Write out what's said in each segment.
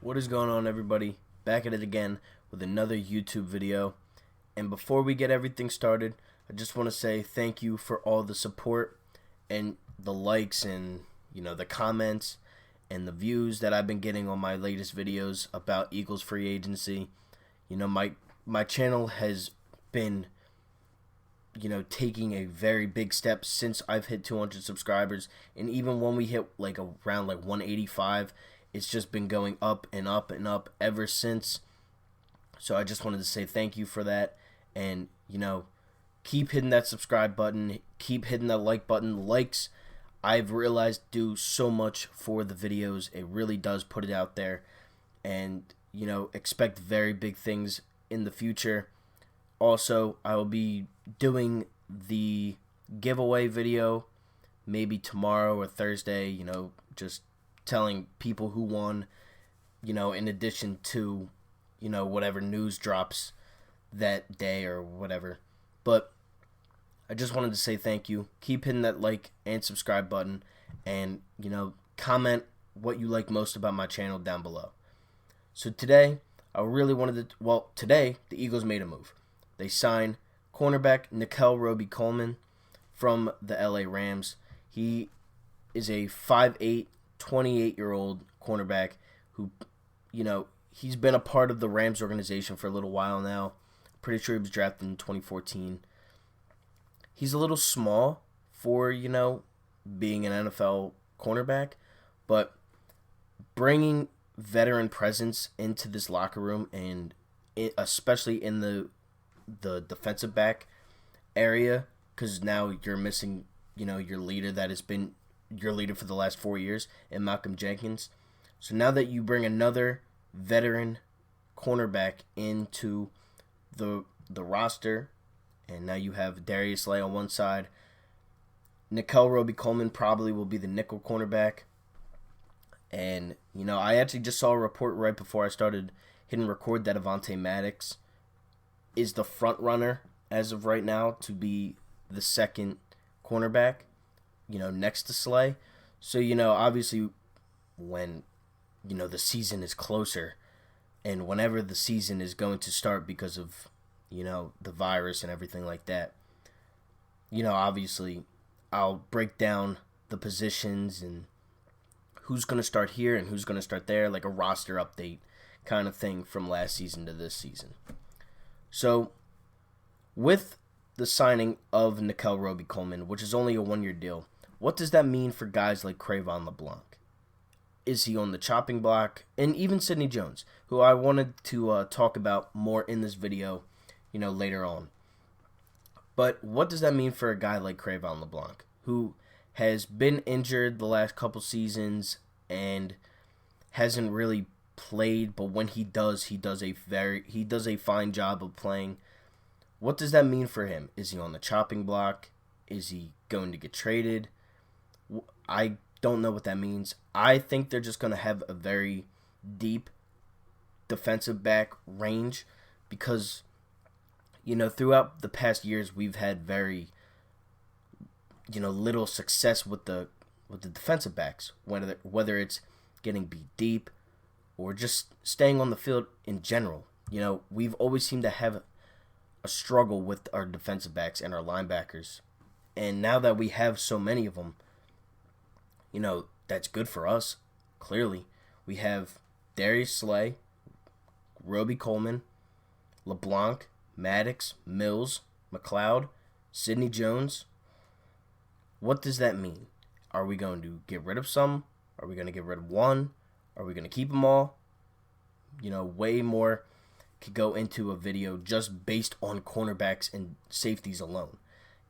What is going on, everybody? Back at it again with another YouTube video. And before we get everything started, I just want to say thank you for all the support and the likes and the comments and the views that I've been getting on my latest videos about Eagles free agency. My channel has been taking a very big step since I've hit 200 subscribers, and even when we hit around 185, it's just been going up and up and up ever since. So I just wanted to say thank you for that, and keep hitting that subscribe button, keep hitting that like button. Likes, I've realized, do so much for the videos. It really does put it out there, and expect very big things in the future. Also, I will be doing the giveaway video maybe tomorrow or Thursday, just telling people who won, in addition to, whatever news drops that day or whatever. But I just wanted to say thank you. Keep hitting that like and subscribe button, and, comment what you like most about my channel down below. So today, today the Eagles made a move. They signed cornerback Nickell Robey-Coleman from the LA Rams. He is a 5'8", 28-year-old cornerback who, he's been a part of the Rams organization for a little while now. Pretty sure he was drafted in 2014. He's a little small for, being an NFL cornerback, but bringing veteran presence into this locker room, and especially in the defensive back area, because now you're missing, your leader that has been your leader for the last 4 years in Malcolm Jenkins. So now that you bring another veteran cornerback into the roster, and now you have Darius Slay on one side, Nickell Robey-Coleman probably will be the nickel cornerback. And, I actually just saw a report right before I started hitting record that Avonte Maddox is the front runner as of right now to be the second cornerback, next to Slay. So, obviously when, the season is closer, and whenever the season is going to start because of, the virus and everything like that, obviously I'll break down the positions and who's going to start here and who's going to start there, like a roster update kind of thing from last season to this season. So, with the signing of Nickell Robey-Coleman, which is only a one-year deal, what does that mean for guys like Cre'Von LeBlanc? Is he on the chopping block? And even Sidney Jones, who I wanted to talk about more in this video, later on. But what does that mean for a guy like Cre'Von LeBlanc, who has been injured the last couple seasons and hasn't really played, but when he does, he does a fine job of playing? What does that mean for him? Is he on the chopping block? Is he going to get traded? I don't know what that means. I think they're just going to have a very deep defensive back range because, throughout the past years, we've had very, little success with the defensive backs, whether it's getting beat deep or just staying on the field in general. We've always seemed to have a struggle with our defensive backs and our linebackers. And now that we have so many of them, that's good for us, clearly. We have Darius Slay, Robey-Coleman, LeBlanc, Maddox, Mills, McLeod, Sidney Jones. What does that mean? Are we going to get rid of some? Are we going to get rid of one? Are we going to keep them all? Way more could go into a video just based on cornerbacks and safeties alone.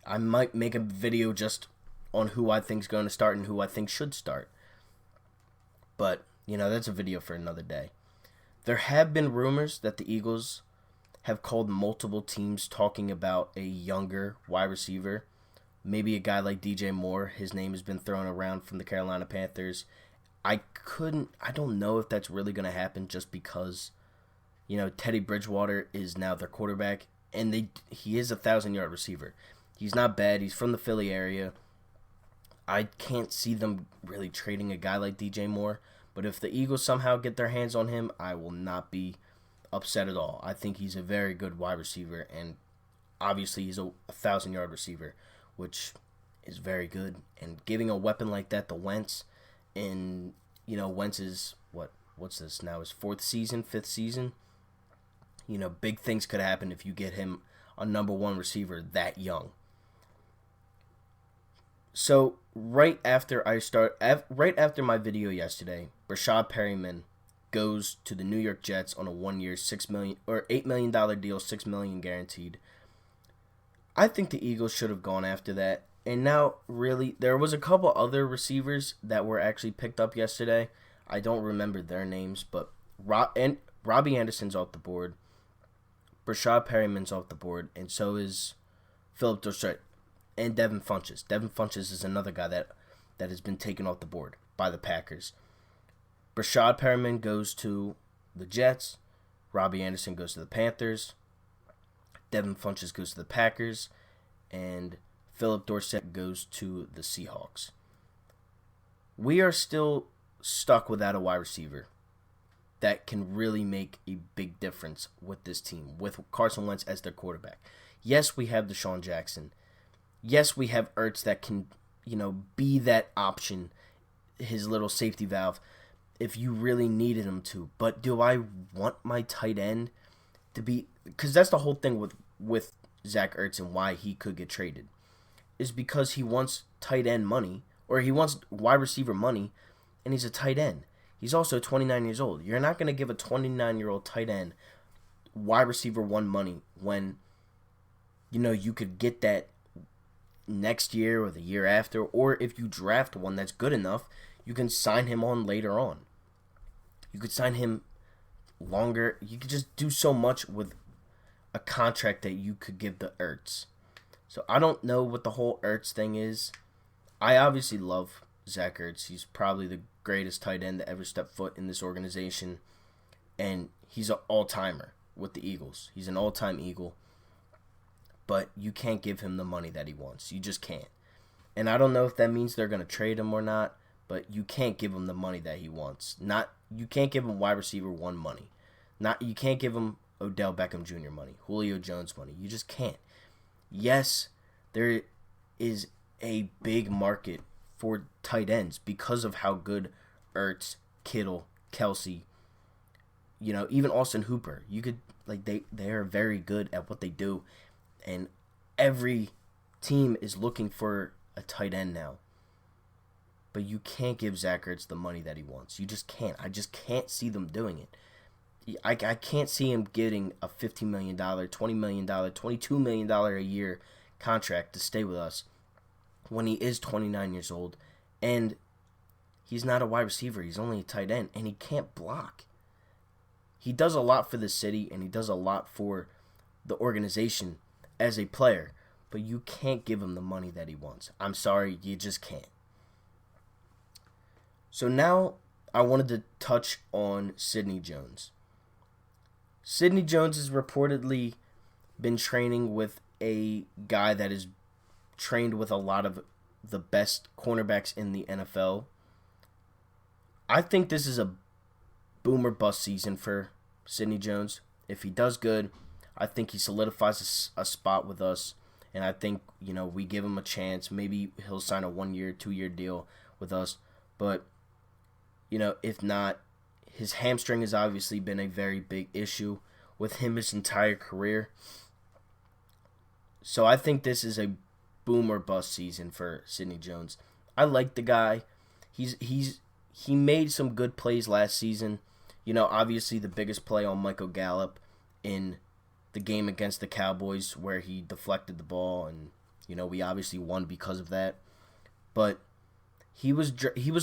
I might make a video just on who I think is going to start and who I think should start. But, that's a video for another day. There have been rumors that the Eagles have called multiple teams talking about a younger wide receiver. Maybe a guy like DJ Moore. His name has been thrown around from the Carolina Panthers. I don't know if that's really going to happen just because, Teddy Bridgewater is now their quarterback, and he is a 1,000-yard receiver. He's not bad. He's from the Philly area. I can't see them really trading a guy like DJ Moore, But if the Eagles somehow get their hands on him, I will not be upset at all. I think he's a very good wide receiver, and obviously he's a 1,000-yard receiver, which is very good. And giving a weapon like that to Wentz, and Wentz is what's this now? His fifth season. Big things could happen if you get him a number one receiver that young. So right after my video yesterday, Brashad Perriman goes to the New York Jets on a 1-year $8 million deal, $6 million guaranteed. I think the Eagles should have gone after that. And now, really, there was a couple other receivers that were actually picked up yesterday. I don't remember their names, but Robbie Anderson's off the board. Brashad Perriman's off the board, and so is Philip Dorsett and Devin Funchess. Devin Funchess is another guy that has been taken off the board by the Packers. Brashad Perriman goes to the Jets. Robbie Anderson goes to the Panthers. Devin Funchess goes to the Packers. And Philip Dorsett goes to the Seahawks. We are still stuck without a wide receiver that can really make a big difference with this team, with Carson Wentz as their quarterback. Yes, we have Deshaun Jackson. Yes, we have Ertz that can, be that option, his little safety valve, if you really needed him to. But do I want my tight end to be... Because that's the whole thing with Zach Ertz and why he could get traded, is because he wants tight end money, or he wants wide receiver money, and he's a tight end. He's also 29 years old. You're not going to give a 29-year-old tight end wide receiver one money when, you could get that next year or the year after, or if you draft one that's good enough, you can sign him on later on. You could sign him longer. You could just do so much with a contract that you could give the Ertz. So I don't know what the whole Ertz thing is. I obviously love Zach Ertz. He's probably the greatest tight end to ever step foot in this organization. And he's an all-timer with the Eagles. He's an all-time Eagle. But you can't give him the money that he wants. You just can't. And I don't know if that means they're going to trade him or not, but you can't give him the money that he wants. You can't give him wide receiver one money. You can't give him Odell Beckham Jr. money, Julio Jones money. You just can't. Yes, there is a big market for tight ends because of how good Ertz, Kittle, Kelsey, even Austin Hooper. You could they are very good at what they do, and every team is looking for a tight end now. But you can't give Zach Ertz the money that he wants. You just can't. I just can't see them doing it. I can't see him getting a $15 million, $20 million, $22 million a year contract to stay with us when he is 29 years old, and he's not a wide receiver. He's only a tight end, and he can't block. He does a lot for the city, and he does a lot for the organization as a player, but you can't give him the money that he wants. I'm sorry, you just can't. So now I wanted to touch on Sidney Jones. Sidney Jones has reportedly been training with a guy that is trained with a lot of the best cornerbacks in the NFL. I think this is a boom or bust season for Sidney Jones. If he does good, I think he solidifies a spot with us, and I think, we give him a chance. Maybe he'll sign a 1-year, 2-year deal with us, but, if not, his hamstring has obviously been a very big issue with him his entire career. So I think this is a boom or bust season for Sidney Jones. I like the guy. He made some good plays last season. Obviously the biggest play on Michael Gallup in the game against the Cowboys where he deflected the ball, and we obviously won because of that. But he was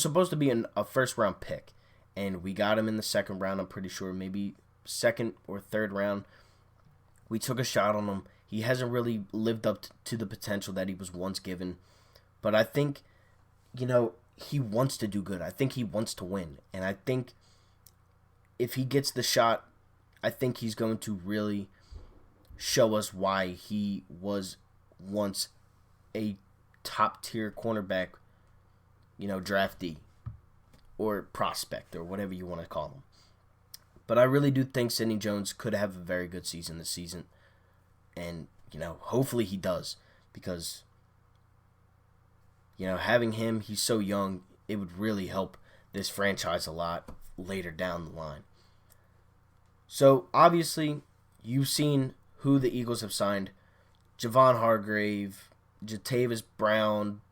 supposed to be a first round pick, and we got him in the second round. I'm pretty sure, maybe second or third round. We took a shot on him. He hasn't really lived up to the potential that he was once given. But I think, he wants to do good. I think he wants to win. And I think if he gets the shot, I think he's going to really show us why he was once a top-tier cornerback, draftee. or prospect or whatever you want to call him. But I really do think Sidney Jones could have a very good season this season. And, hopefully he does. Because, having him, he's so young, it would really help this franchise a lot later down the line. So, obviously, you've seen who the Eagles have signed. Javon Hargrave, Jatavis Brown,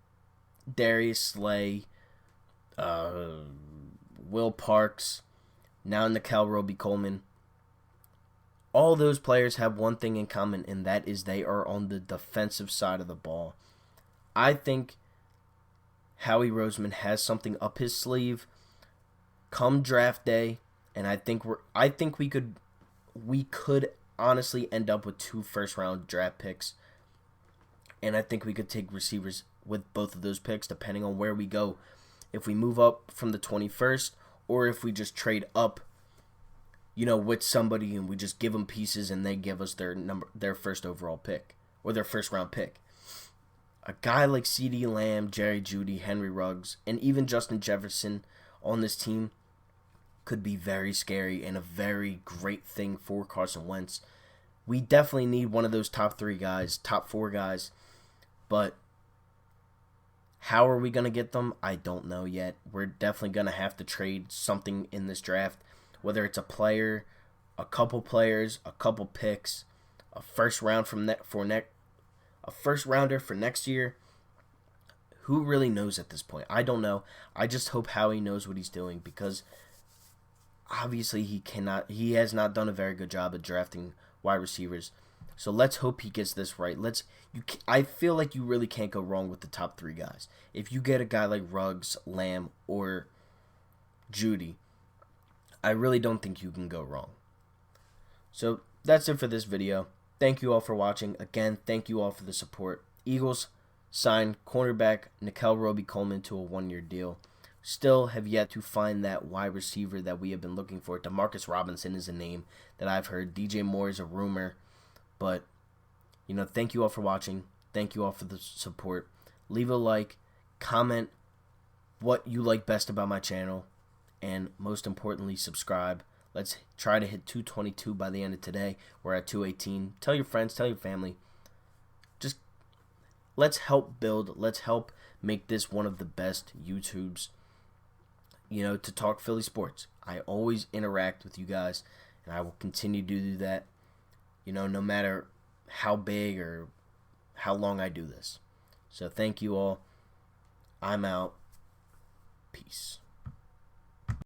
Darius Slay, Will Parks, now Nickell Robey-Coleman. All those players have one thing in common, and that is they are on the defensive side of the ball. I think Howie Roseman has something up his sleeve come draft day, and I think we could honestly end up with 2 first-round draft picks, and I think we could take receivers with both of those picks depending on where we go. If we move up from the 21st, or if we just trade up, with somebody and we just give them pieces and they give us their first overall pick or their first round pick. A guy like Ceedee Lamb, Jerry Jeudy, Henry Ruggs, and even Justin Jefferson on this team could be very scary and a very great thing for Carson Wentz. We definitely need one of those top 3 guys, top 4 guys, but how are we going to get them? I don't know yet. We're definitely going to have to trade something in this draft, whether it's a player, a couple players, a couple picks, a first rounder for next year. Who really knows at this point? I don't know. I just hope Howie knows what he's doing, because obviously he has not done a very good job at drafting wide receivers. So let's hope he gets this right. I feel like you really can't go wrong with the top 3 guys. If you get a guy like Ruggs, Lamb, or Jeudy, I really don't think you can go wrong. So that's it for this video. Thank you all for watching. Again, thank you all for the support. Eagles signed cornerback Nickell Robey-Coleman to a 1-year deal. Still have yet to find that wide receiver that we have been looking for. Demarcus Robinson is a name that I've heard. DJ Moore is a rumor. But, thank you all for watching. Thank you all for the support. Leave a like. Comment what you like best about my channel. And most importantly, subscribe. Let's try to hit 222 by the end of today. We're at 218. Tell your friends, tell your family. Just let's help build. Let's help make this one of the best YouTubes, to talk Philly sports. I always interact with you guys, and I will continue to do that, no matter how big or how long I do this. So thank you all. I'm out. Peace.